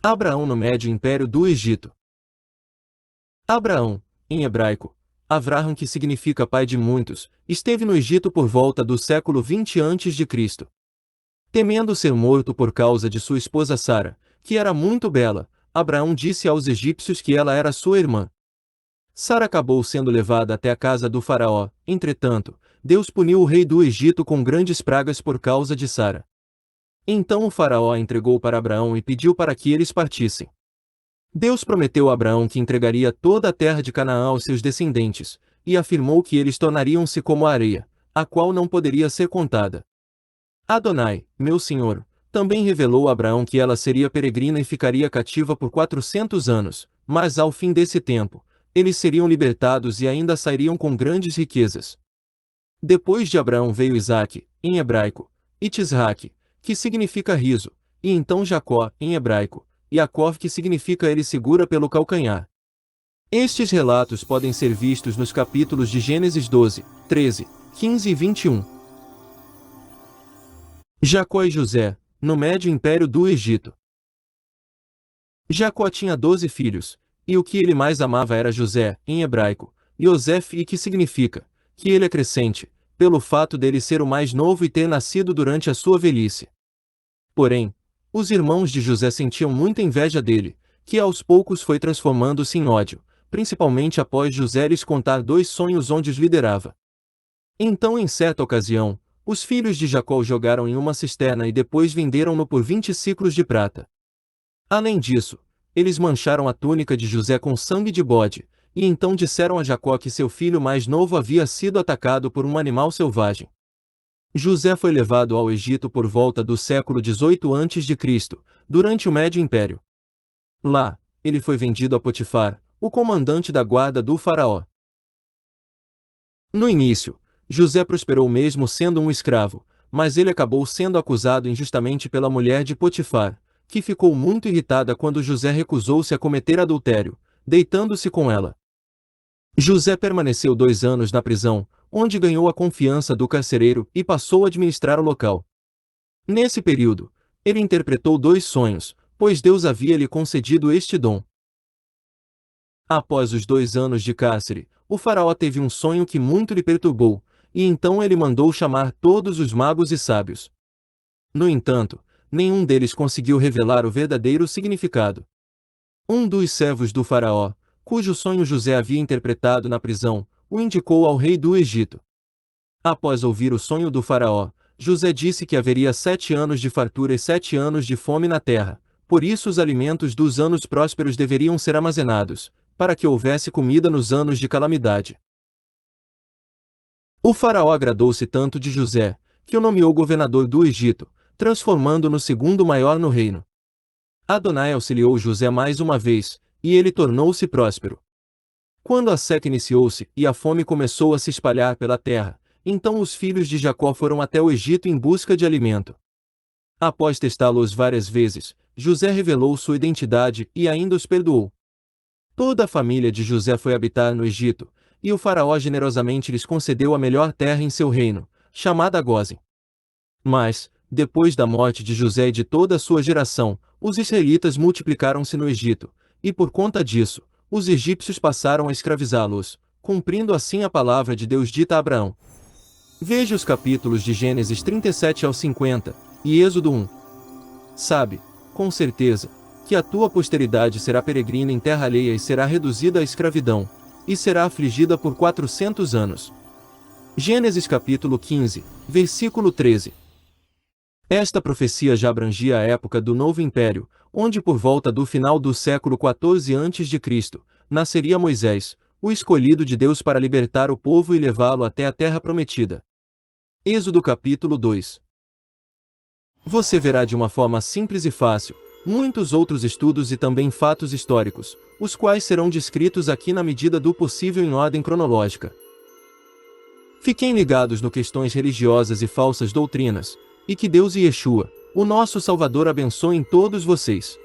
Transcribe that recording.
Abraão no Médio Império do Egito. Abraão, em hebraico, Avraham, que significa pai de muitos, esteve no Egito por volta do século 20 a.C. Temendo ser morto por causa de sua esposa Sara, que era muito bela, Abraão disse aos egípcios que ela era sua irmã. Sara acabou sendo levada até a casa do faraó. Entretanto, Deus puniu o rei do Egito com grandes pragas por causa de Sara. Então o faraó a entregou para Abraão e pediu para que eles partissem. Deus prometeu a Abraão que entregaria toda a terra de Canaã aos seus descendentes, e afirmou que eles tornariam-se como a areia, a qual não poderia ser contada. Adonai, meu Senhor, também revelou a Abraão que ela seria peregrina e ficaria cativa por 400 anos, mas ao fim desse tempo, eles seriam libertados e ainda sairiam com grandes riquezas. Depois de Abraão veio Isaque, em hebraico, Itzhak, que significa riso, e então Jacó, em hebraico, Yaakov, que significa ele segura pelo calcanhar. Estes relatos podem ser vistos nos capítulos de Gênesis 12, 13, 15 e 21. Jacó e José, no Médio Império do Egito. Jacó tinha 12 filhos, e o que ele mais amava era José, em hebraico, Yosef, e que significa que ele é crescente, pelo fato dele ser o mais novo e ter nascido durante a sua velhice. Porém, os irmãos de José sentiam muita inveja dele, que aos poucos foi transformando-se em ódio, principalmente após José lhes contar 2 sonhos onde os liderava. Então, em certa ocasião, os filhos de Jacó o jogaram em uma cisterna e depois venderam-no por 20 siclos de prata. Além disso, eles mancharam a túnica de José com sangue de bode, e então disseram a Jacó que seu filho mais novo havia sido atacado por um animal selvagem. José foi levado ao Egito por volta do século 18 a.C., durante o Médio Império. Lá, ele foi vendido a Potifar, o comandante da guarda do faraó. No início, José prosperou mesmo sendo um escravo, mas ele acabou sendo acusado injustamente pela mulher de Potifar, que ficou muito irritada quando José recusou-se a cometer adultério, deitando-se com ela. José permaneceu 2 anos na prisão, onde ganhou a confiança do carcereiro e passou a administrar o local. Nesse período, ele interpretou 2 sonhos, pois Deus havia lhe concedido este dom. Após os 2 anos de cárcere, o faraó teve um sonho que muito lhe perturbou, e então ele mandou chamar todos os magos e sábios. No entanto, nenhum deles conseguiu revelar o verdadeiro significado. Um dos servos do faraó, cujo sonho José havia interpretado na prisão, o indicou ao rei do Egito. Após ouvir o sonho do faraó, José disse que haveria 7 anos de fartura e 7 anos de fome na terra, por isso os alimentos dos anos prósperos deveriam ser armazenados, para que houvesse comida nos anos de calamidade. O faraó agradou-se tanto de José, que o nomeou governador do Egito, transformando-o no segundo maior no reino. Adonai auxiliou José mais uma vez, e ele tornou-se próspero. Quando a seca iniciou-se e a fome começou a se espalhar pela terra, então os filhos de Jacó foram até o Egito em busca de alimento. Após testá-los várias vezes, José revelou sua identidade e ainda os perdoou. Toda a família de José foi habitar no Egito, e o faraó generosamente lhes concedeu a melhor terra em seu reino, chamada Gósen. Mas, depois da morte de José e de toda a sua geração, os israelitas multiplicaram-se no Egito, e por conta disso, os egípcios passaram a escravizá-los, cumprindo assim a palavra de Deus dita a Abraão. Veja os capítulos de Gênesis 37 ao 50, e Êxodo 1. Sabe, com certeza, que a tua posteridade será peregrina em terra alheia e será reduzida à escravidão, e será afligida por 400 anos. Gênesis capítulo 15, versículo 13. Esta profecia já abrangia a época do Novo Império, onde por volta do final do século 14 a.C., nasceria Moisés, o escolhido de Deus para libertar o povo e levá-lo até a terra prometida. Êxodo capítulo 2. Você verá de uma forma simples e fácil, muitos outros estudos e também fatos históricos, os quais serão descritos aqui na medida do possível em ordem cronológica. Fiquem ligados no questões religiosas e falsas doutrinas, e que Deus e Yeshua, o nosso Salvador, abençoem todos vocês.